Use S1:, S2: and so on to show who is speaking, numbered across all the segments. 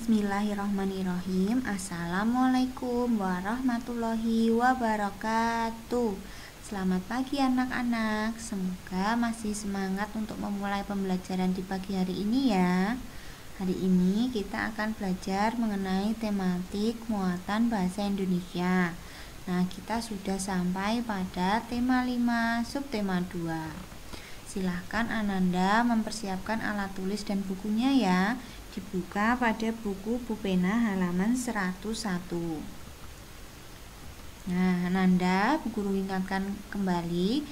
S1: Bismillahirrahmanirrahim. Assalamualaikum warahmatullahi wabarakatuh. Selamat pagi anak-anak. Semoga masih semangat untuk memulai pembelajaran di pagi hari ini ya. Hari ini kita akan belajar mengenai tematik muatan bahasa Indonesia. Nah, kita sudah sampai pada tema 5, subtema 2. Silahkan Ananda mempersiapkan alat tulis dan bukunya ya. Dibuka pada buku Pupena halaman 101. Nah, Ananda, Bu Guru ingatkan kembali,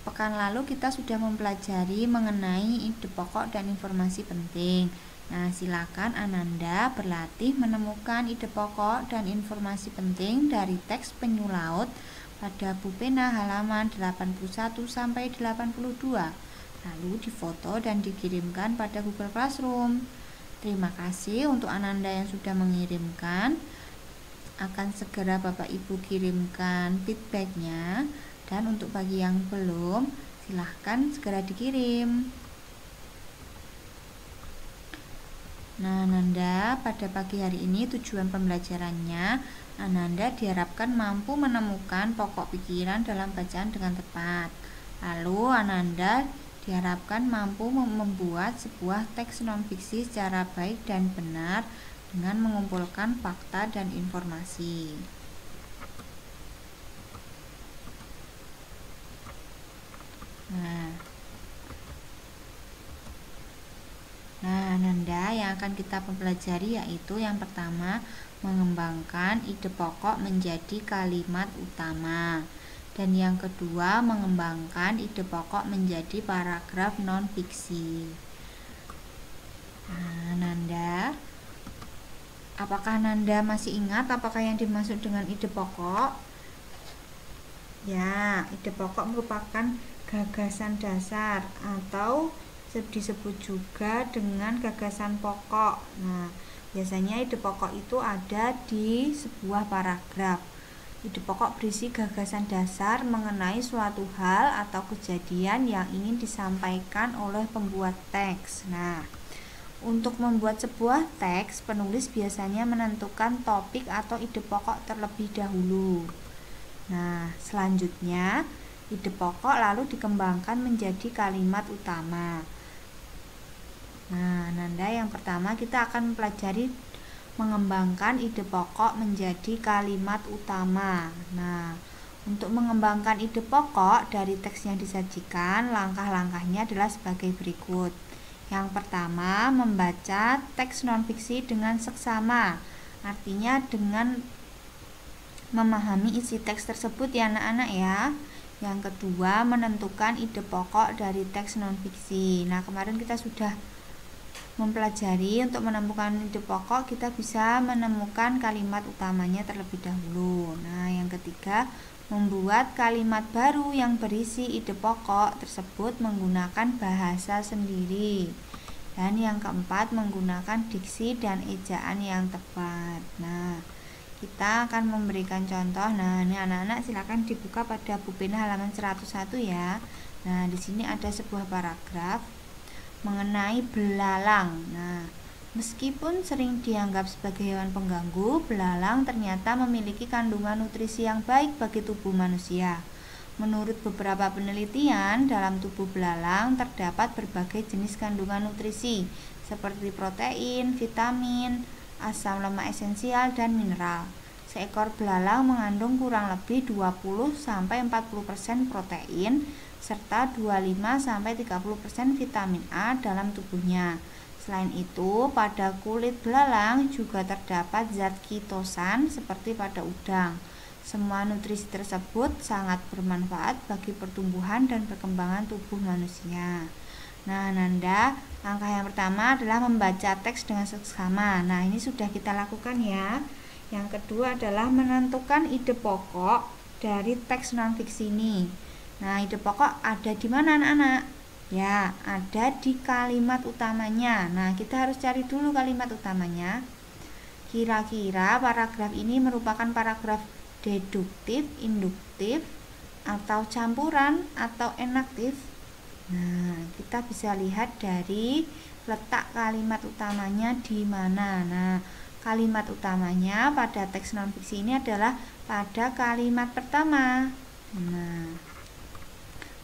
S1: pekan lalu kita sudah mempelajari mengenai ide pokok dan informasi penting. Nah, silakan Ananda berlatih menemukan ide pokok dan informasi penting dari teks penyu laut pada Pupena halaman 81 sampai 82. Lalu difoto dan dikirimkan pada Google Classroom. Terima kasih untuk Ananda yang sudah mengirimkan. Akan segera Bapak Ibu kirimkan feedbacknya. Dan untuk bagi yang belum, silahkan segera dikirim. Nah, Ananda, pada pagi hari ini tujuan pembelajarannya, Ananda diharapkan mampu menemukan pokok pikiran dalam bacaan dengan tepat. Lalu Ananda diharapkan mampu membuat sebuah teks non-fiksi secara baik dan benar dengan mengumpulkan fakta dan informasi. Nah, Ananda, yang akan kita pelajari yaitu yang pertama, mengembangkan ide pokok menjadi kalimat utama. Dan yang kedua, mengembangkan ide pokok menjadi paragraf non-fiksi. Nah, Nanda, apakah Nanda masih ingat apakah yang dimaksud dengan ide pokok? Ya, ide pokok merupakan gagasan dasar atau disebut juga dengan gagasan pokok. Nah, biasanya ide pokok itu ada di sebuah paragraf. Ide pokok berisi gagasan dasar mengenai suatu hal atau kejadian yang ingin disampaikan oleh pembuat teks. Nah, untuk membuat sebuah teks, penulis biasanya menentukan topik atau ide pokok terlebih dahulu. Nah, selanjutnya, ide pokok lalu dikembangkan menjadi kalimat utama. Nah, Nanda, yang pertama kita akan mempelajari mengembangkan ide pokok menjadi kalimat utama. Nah, untuk mengembangkan ide pokok dari teks yang disajikan, langkah-langkahnya adalah sebagai berikut. Yang pertama, membaca teks non-fiksi dengan seksama. Artinya dengan memahami isi teks tersebut ya anak-anak ya. Yang kedua, menentukan ide pokok dari teks non-fiksi. Nah, kemarin kita sudah mempelajari untuk menemukan ide pokok, kita bisa menemukan kalimat utamanya terlebih dahulu. Nah, yang ketiga, membuat kalimat baru yang berisi ide pokok tersebut menggunakan bahasa sendiri. Dan yang keempat, menggunakan diksi dan ejaan yang tepat. Nah, kita akan memberikan contoh. Nah, ini anak-anak silakan dibuka pada Pupena halaman 101 ya. Nah, di sini ada sebuah paragraf mengenai belalang. Nah, meskipun sering dianggap sebagai hewan pengganggu, belalang ternyata memiliki kandungan nutrisi yang baik bagi tubuh manusia. Menurut beberapa penelitian, dalam tubuh belalang terdapat berbagai jenis kandungan nutrisi seperti protein, vitamin, asam lemak esensial, dan mineral. Seekor belalang mengandung kurang lebih 20-40% protein serta 25-30% vitamin A dalam tubuhnya. Selain itu, pada kulit belalang juga terdapat zat kitosan seperti pada udang. Semua nutrisi tersebut sangat bermanfaat bagi pertumbuhan dan perkembangan tubuh manusia. Nah, Nanda, langkah yang pertama adalah membaca teks dengan seksama. Nah, ini sudah kita lakukan ya. Yang kedua adalah menentukan ide pokok dari teks non-fiksi ini. Nah, ide pokok ada di mana anak-anak? Ya, ada di kalimat utamanya. Nah, kita harus cari dulu kalimat utamanya. Kira-kira paragraf ini merupakan paragraf deduktif, induktif, atau campuran, atau enaktif? Nah, kita bisa lihat dari letak kalimat utamanya di mana. Nah, kalimat utamanya pada teks non-fiksi ini adalah pada kalimat pertama. Nah,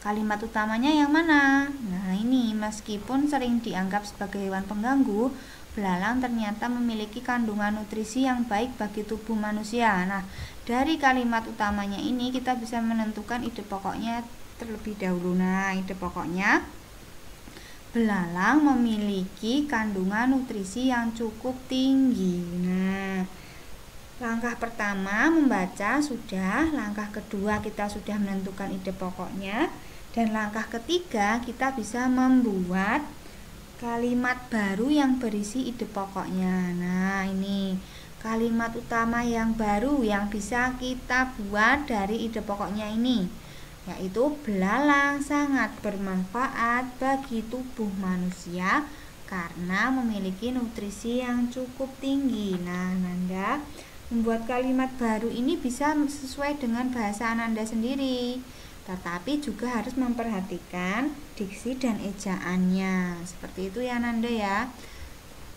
S1: kalimat utamanya yang mana? Nah, ini meskipun sering dianggap sebagai hewan pengganggu, belalang ternyata memiliki kandungan nutrisi yang baik bagi tubuh manusia. Nah, dari kalimat utamanya ini kita bisa menentukan ide pokoknya terlebih dahulu. Nah, ide pokoknya, belalang memiliki kandungan nutrisi yang cukup tinggi. Nah, langkah pertama membaca sudah, langkah kedua kita sudah menentukan ide pokoknya, dan langkah ketiga kita bisa membuat kalimat baru yang berisi ide pokoknya. Nah, ini kalimat utama yang baru yang bisa kita buat dari ide pokoknya ini, yaitu belalang sangat bermanfaat bagi tubuh manusia karena memiliki nutrisi yang cukup tinggi. Nah, Ananda membuat kalimat baru ini bisa sesuai dengan bahasa Ananda sendiri, tetapi juga harus memperhatikan diksi dan ejaannya. Seperti itu ya Ananda ya.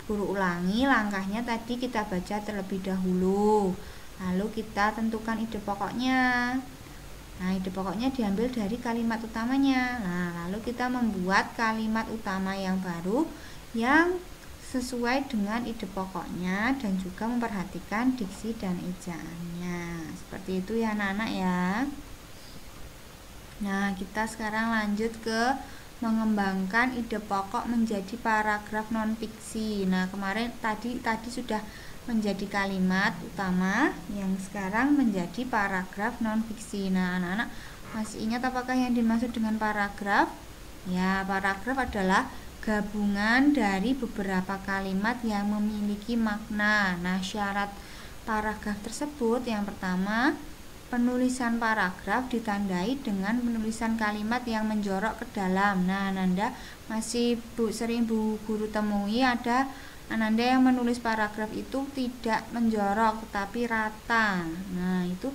S1: Guru ulangi langkahnya tadi kita baca terlebih dahulu, lalu kita tentukan ide pokoknya. Nah, ide pokoknya diambil dari kalimat utamanya. Nah, lalu kita membuat kalimat utama yang baru yang sesuai dengan ide pokoknya dan juga memperhatikan diksi dan ejaannya. Seperti itu ya anak-anak ya. Nah, kita sekarang lanjut ke mengembangkan ide pokok menjadi paragraf non-fiksi. Nah, kemarin tadi sudah menjadi kalimat utama, yang sekarang menjadi paragraf non-fiksi. Nah, anak-anak masih ingat apakah yang dimaksud dengan paragraf? Ya, paragraf adalah gabungan dari beberapa kalimat yang memiliki makna. Nah, syarat paragraf tersebut yang pertama, penulisan paragraf ditandai dengan penulisan kalimat yang menjorok ke dalam. Nah, Ananda masih sering Bu Guru temui ada Ananda yang menulis paragraf itu tidak menjorok tetapi rata. Nah, itu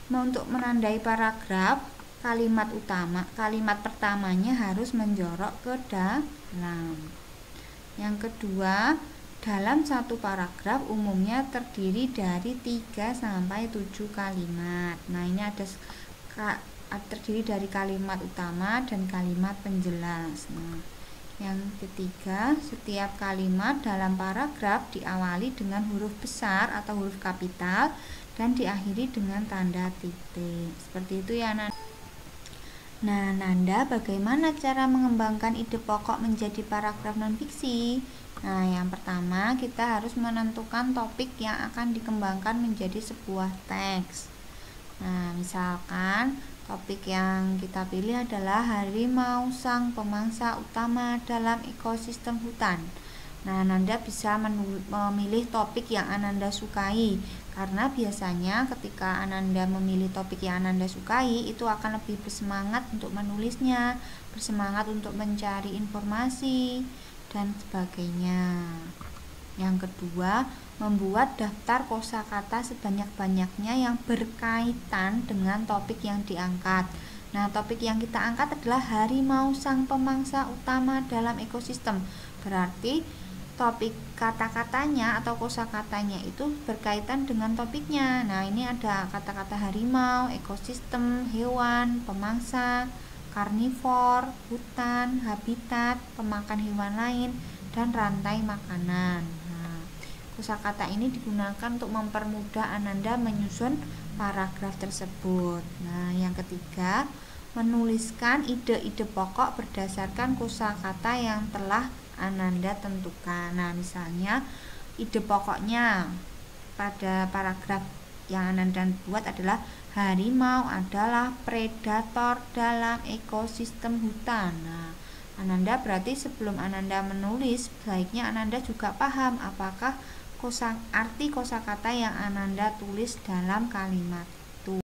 S1: untuk menandai paragraf, kalimat pertamanya harus menjorok ke dalam. Yang kedua, dalam satu paragraf umumnya terdiri dari 3 sampai 7 kalimat. Nah, ini ada terdiri dari kalimat utama dan kalimat penjelas. Nah, yang ketiga, setiap kalimat dalam paragraf diawali dengan huruf besar atau huruf kapital dan diakhiri dengan tanda titik. Seperti itu ya, Nanda. Nah, Nanda, bagaimana cara mengembangkan ide pokok menjadi paragraf non-fiksi? Nah, yang pertama kita harus menentukan topik yang akan dikembangkan menjadi sebuah teks. Nah, misalkan topik yang kita pilih adalah harimau sang pemangsa utama dalam ekosistem hutan. Nah, Ananda bisa memilih topik yang Ananda sukai, karena biasanya ketika Ananda memilih topik yang Ananda sukai, itu akan lebih bersemangat untuk menulisnya, bersemangat untuk mencari informasi, dan sebagainya. Yang kedua, membuat daftar kosakata sebanyak-banyaknya yang berkaitan dengan topik yang diangkat. Nah, topik yang kita angkat adalah harimau sang pemangsa utama dalam ekosistem. Berarti topik kata-katanya atau kosakatanya itu berkaitan dengan topiknya. Nah, ini ada kata-kata harimau, ekosistem, hewan, pemangsa, karnivor, hutan, habitat, pemakan hewan lain, dan rantai makanan. Kosakata ini digunakan untuk mempermudah Ananda menyusun paragraf tersebut. Nah, yang ketiga, menuliskan ide-ide pokok berdasarkan kosakata yang telah Ananda tentukan. Nah, misalnya ide pokoknya pada paragraf yang Ananda buat adalah harimau adalah predator dalam ekosistem hutan. Nah, Ananda berarti sebelum Ananda menulis, baiknya Ananda juga paham apakah arti kosakata yang Ananda tulis dalam kalimat itu.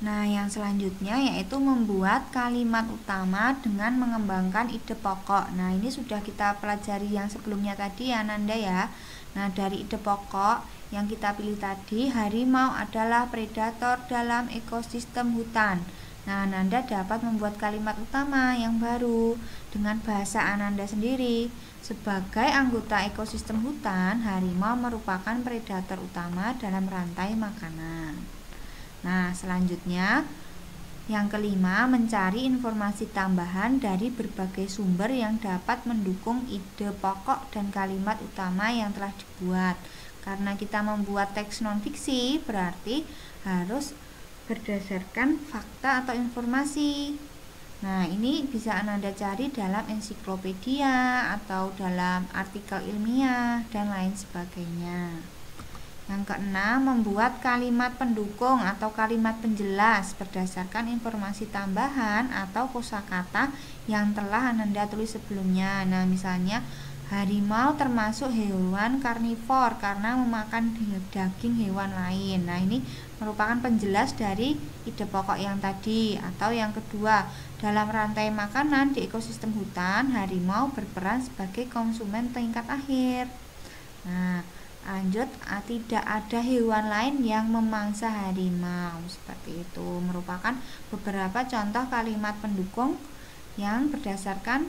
S1: Nah, yang selanjutnya yaitu membuat kalimat utama dengan mengembangkan ide pokok. Nah, ini sudah kita pelajari yang sebelumnya tadi ya Ananda ya. Nah, dari ide pokok yang kita pilih tadi, harimau adalah predator dalam ekosistem hutan. Nah, Ananda dapat membuat kalimat utama yang baru dengan bahasa Ananda sendiri. Sebagai anggota ekosistem hutan, harimau merupakan predator utama dalam rantai makanan. Nah, selanjutnya yang kelima, mencari informasi tambahan dari berbagai sumber yang dapat mendukung ide pokok dan kalimat utama yang telah dibuat. Karena kita membuat teks non-fiksi, berarti harus berdasarkan fakta atau informasi. Nah, ini bisa Ananda cari dalam ensiklopedia atau dalam artikel ilmiah dan lain sebagainya. Yang keenam, membuat kalimat pendukung atau kalimat penjelas berdasarkan informasi tambahan atau kosakata yang telah Ananda tulis sebelumnya. Nah, misalnya harimau termasuk hewan karnivor karena memakan daging hewan lain. Nah, ini merupakan penjelas dari ide pokok yang tadi. Atau yang kedua, dalam rantai makanan di ekosistem hutan, harimau berperan sebagai konsumen tingkat akhir. Nah, lanjut, tidak ada hewan lain yang memangsa harimau. Seperti itu, merupakan beberapa contoh kalimat pendukung yang berdasarkan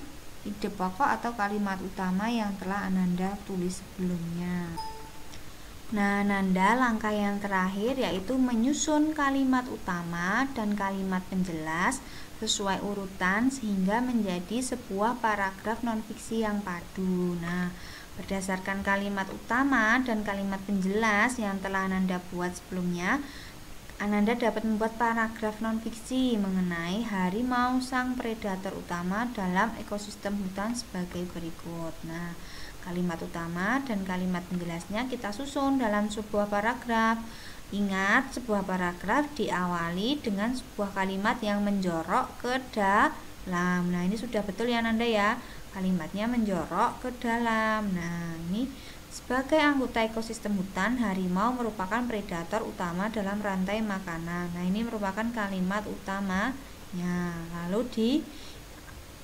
S1: ide pokok atau kalimat utama yang telah Ananda tulis sebelumnya. Nah, Ananda, langkah yang terakhir yaitu menyusun kalimat utama dan kalimat penjelas sesuai urutan sehingga menjadi sebuah paragraf non-fiksi yang padu. Nah, berdasarkan kalimat utama dan kalimat penjelas yang telah Ananda buat sebelumnya, Ananda dapat membuat paragraf non-fiksi mengenai harimau sang predator utama dalam ekosistem hutan sebagai berikut. Nah, kalimat utama dan kalimat penjelasnya kita susun dalam sebuah paragraf. Ingat, sebuah paragraf diawali dengan sebuah kalimat yang menjorok ke dalam. Nah, ini sudah betul ya Ananda ya. Kalimatnya menjorok ke dalam. Nah, ini sebagai anggota ekosistem hutan, harimau merupakan predator utama dalam rantai makanan. Nah, ini merupakan kalimat utamanya. Lalu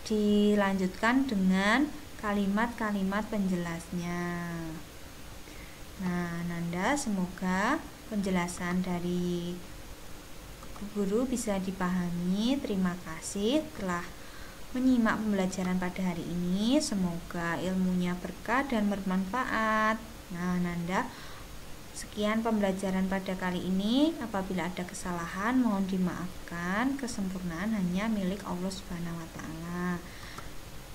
S1: dilanjutkan dengan kalimat-kalimat penjelasnya. Nah, Ananda, semoga penjelasan dari guru bisa dipahami. Terima kasih telah menyimak pembelajaran pada hari ini. Semoga ilmunya berkah dan bermanfaat. Nah, Ananda, sekian pembelajaran pada kali ini. Apabila ada kesalahan, mohon dimaafkan. Kesempurnaan hanya milik Allah Subhanahu wa Ta'ala.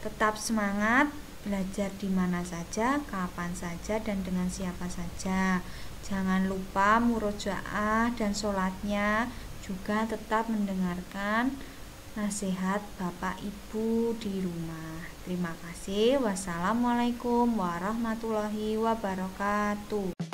S1: Tetap semangat, belajar di mana saja, kapan saja, dan dengan siapa saja. Jangan lupa murojaah dan sholatnya. Juga tetap mendengarkan nasihat Bapak Ibu di rumah. Terima kasih. Wassalamualaikum warahmatullahi wabarakatuh.